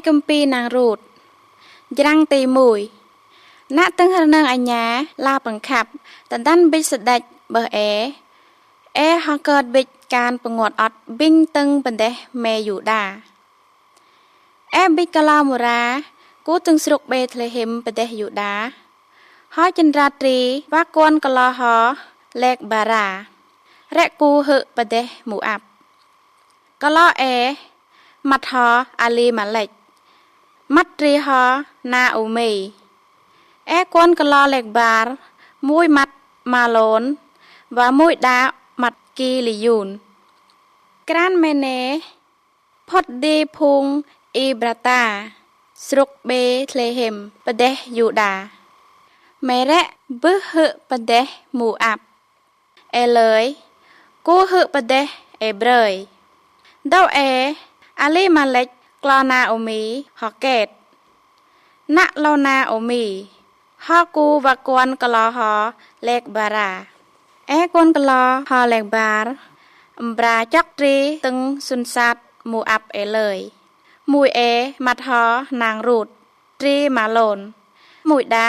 កំពីនางរូតច្រាំងទី1ណាក់ទឹងរនឹងអញ្ញាឡាបង្ខាប់តន្តាន់បិចស្ដេចបើអេហកតបិចការពងត់អត់ប៊ីងទឹងបណ្ដេះមេយូដាអេបិចកឡាមូរាគូទឹងស្រុកបេធ្លេហឹមបណ្ដេះយូដាហើយចិនរាត្រីវ៉ាគួនកឡោហលេកបារ៉ារ៉គូហឹបណ្ដេះមូអាប់កឡោអេម៉ាត់ហអាលីម៉ាឡេកម៉ាត់រីហណាអូមីអេគួនកឡោលេកបារមួយម៉ាត់ម៉ាឡូនvàមួយដាម៉ាត់គីលីយូនក្រានមេណេផុតឌីភុងអ៊ីប្រាតាស្រុកបេធ្លេហឹមប្រទេសយូដាមេរ៉ាបឹហឹប្រទេសមូអាប់អេលើយគូហឹប្រទេសអេប្រយដោអេអាលីម៉ាឡេកក្លណាអូមីហកេតណាក់ឡូណាអូមីហគូវ៉ាគួនកឡោហលេកបារ៉ាអេគួនកឡោហលេកបារអំប្រាចាក់ត្រីទឹងសុនសាតមូអាប់អេលើយមួយអេម៉ាត់ហណាងរូតត្រីម៉ាឡូនមួយដា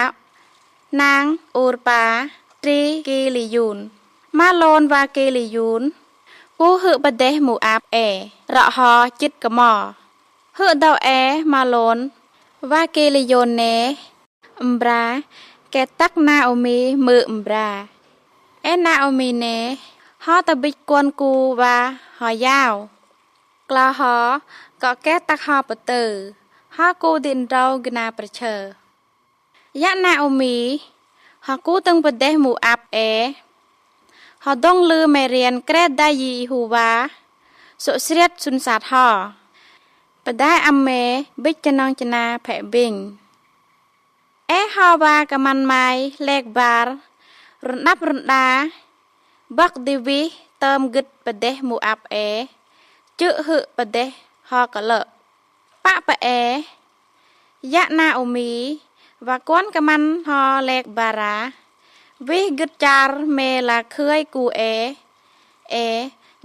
នាងអ៊ូរប៉ាត្រីគីលីយូនម៉ាឡូនវ៉ាគីលីយូនគូហឹប្រទេសមូអាប់អេរ៉ហចិត្តកម៉ហឹដោអេម៉ាឡូនវ៉ាគីលីយូនណេអំប្រាកែតាក់ណាអូមីមើអំប្រាអេណាអូមីណេហតបិចគួនគូវ៉ាហយ៉ាវក្លាហក៏កែតាក់ហបទៅហគូឌិនរោកណាប្រឈើយ៉ាណាអូមីហគូទាំងប្រទេសមូអាប់អេហដងលឺមេរៀនក្រែដៃយីហ៊ូវ៉ាសុស្រិតសុនសាតហបដាអាមេបិចចំណងចនាផែប៊ីងអេហវ៉ាកម៉ាន់ម៉ៃលេកបាររំដាប់រំដាបាក់ឌីវីតើមគិតប្រទេសមូអាប់អេជឹហឹប្រទេសហកលៈប៉ប៉អេយ៉ាណាអូមីវ៉ាគួនកម៉ាន់ហលេកបារ៉ាវិគិតចារមេឡាខឿយគូអេ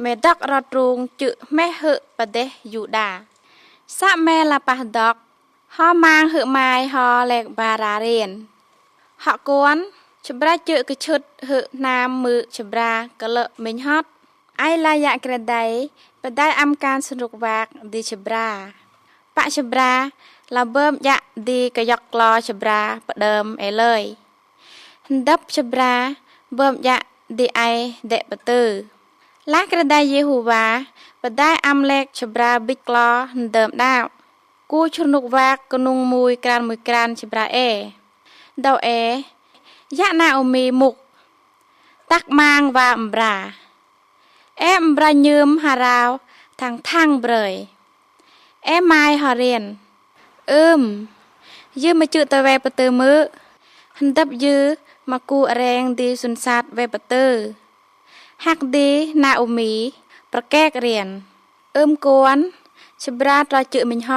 មេដករត់រូងជឹមេហឹប្រទេសយូដាសាមេឡាប៉ះដកហម៉ាងហឹម៉ាយហលេកបារ៉ារៀនហកួនច្ប្រាជឹកឈុតហឹណាមមើច្ប្រាកលៈមិញហត់អៃឡាយ៉ាក្រដៃបដៃអំការសនុកវាកឌីច្ប្រាបច្ច្ប្រាឡាបើមយ៉ាឌីកយកក្លោច្ប្រាបដើមអេលើយដប់ច្ប្រាបើមយ៉ាឌីអៃដេបទើឡាក្រដៃយេហ៊ូវ៉ាបដៃអំលេកច្ប្រាប៊ីក្លោដើមដាវគូឈនុកវាកកនុងមួយក្រានច្ប្រាអេដោអេយ៉ាណាអូមីមុកតាក់ម៉ាងវ៉ាអំប្រាអេអំប្រាញើមហារ៉ាវថាំងប្រយអេម៉ាយហរៀនយឺមកជឿតវ៉ែបទើមើហន្តាប់យឺមកគូរែងឌីសុនសាតវ៉ែបទើហាក់ឌីណាអូមីប្រកែករៀនគួនច្ប្រាត្រជឹមិញហ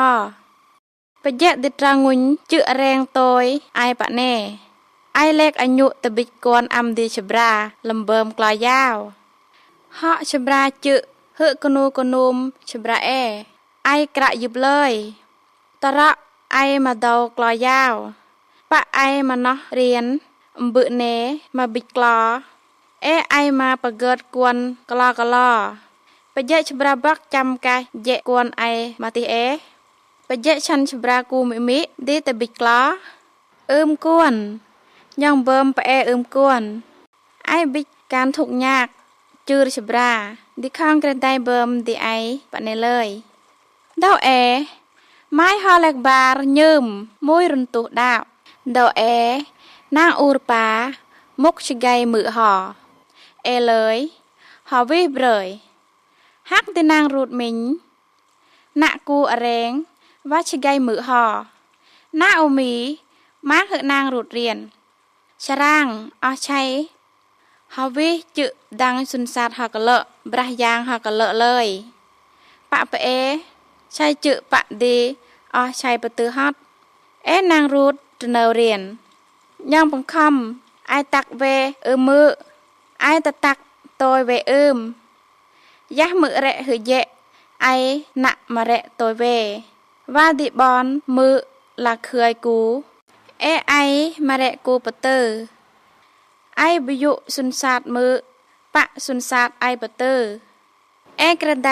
បយៈឌីត្រងុញជឹរែងតយអៃប៉ណេអៃលេកអញុតបិចគួនអំឌីច្ប្រាលំបើមក្លាយ៉ាវហកច្ប្រាជឹហឹកនូមច្ប្រាអេអៃក្រាក់យឹបលើយតរ៉អៃមកដោក្លាយ៉ាវប៉អៃមកណោះរៀនអំបឹណេមកប៊ិចក្លាអេអៃមកបកើតគួនក្លាបយៈច្ប្រាបាក់ចាំកាយយៈគួនអៃមកទីអេបយៈឆាន់ច្ប្រាគូមិឌីតប៊ិចក្លាគួនយ៉ាងបើមប៉អេគួនអៃប៊ិចការធុកញ៉ាកជឿច្ប្រាឌីខងក្រដៃបើមឌីអៃប៉ណេលើយដោអេម៉ៃហលេកបារញើមមួយរន្ទុះដាវដោអេណាងអ៊ូរប៉ាមុកឆ្កៃមើហអេលើយហវិប្រយហាក់ទីនាងរូតមិញណាក់គូអរែងវ៉ាឆ្កៃមើហណាអូមីម៉ាហឹនាងរូតរៀនច្រាងអស់ឆៃហវិជឹដាំងសុនសាតហកលៈប្រះយ៉ាងហកលៈលើយប៉ប៉អេឆៃជឹប៉ឌីអស់ឆៃបទើហត់អេនាងរូតនៅរៀនយ៉ាងបង្ខំអៃតាក់វេមើអៃតតាក់តយវេយ៉ាស់មើរ៉េហឺយេអៃណាក់ម៉ារ៉េតយវេ và đi bòn mự là khơi cú ai mà rẹ cú bật tơ ai bị dụ xuân sạt mự bạ xuân sạt ai bật tơกระได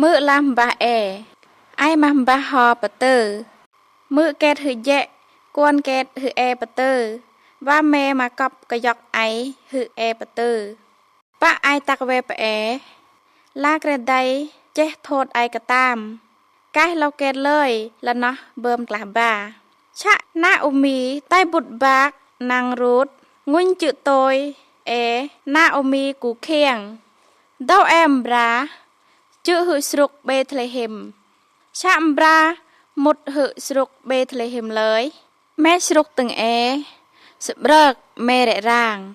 มือลำบาไอมัมบาฮอปเตอร์มือแกถือแยะกวนแกถือปเตอร์ว่าแม่มากอบกระยอกไอถือปเตอร์ปะไอตักเวปลากระไดเจ๊โทษไอกระตามกายเราแกเลยแล้วเนาะเบิ่มกลาบาชะหน้าอุมีใต้บุตรบากนางรูดงุนจืดโตยหน้าอุมีกูเคียงดาวบราchữ hữu sruk Bethlehem chạm bra một hữu sruk Bethlehem lới mẹ sruk từng sự bớt mẹ đại ràng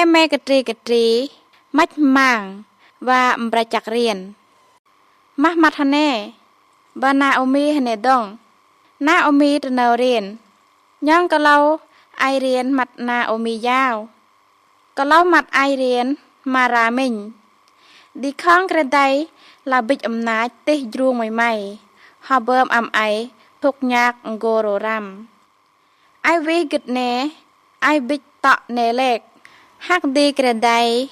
mẹ cái trí mách màng và bra chặt riền mắc mặt hane bà Naomi hane dong Naomi từ nào riền nhưng có lâu ai riền mặt Naomi giao có lâu mặt ai riền mà ra mình đi khang cái đây là bịch nát tê ruộng mày họ bơm ai thuộc nhạc goro ram ai vi gật nè ai bịch tọ nè lẹt hắc đi cái đây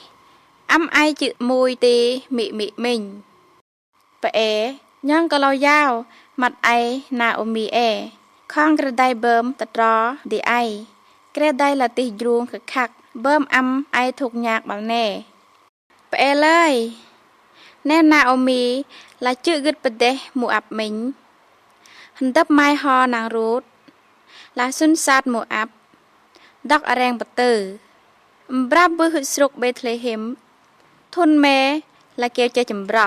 ai chữ mùi tì mị mình vậy nhưng có lâu dao mặt ai Naomi khang cái đây bơm tật rõ đi ai cái đây là tê ruộng khắc bơm ai thuộc nhạc bằng nè vậyเลยแน่นาโอมีละจื้อกึดประเดะหมู่อับมิงหันตับไม้ฮอนางรูดละสุนซาดหมู่อับดอกอแรงปะเตอร์บราบบือหึสรุกเบธเลเฮมทุนแม่ละเกียวใจจำบระ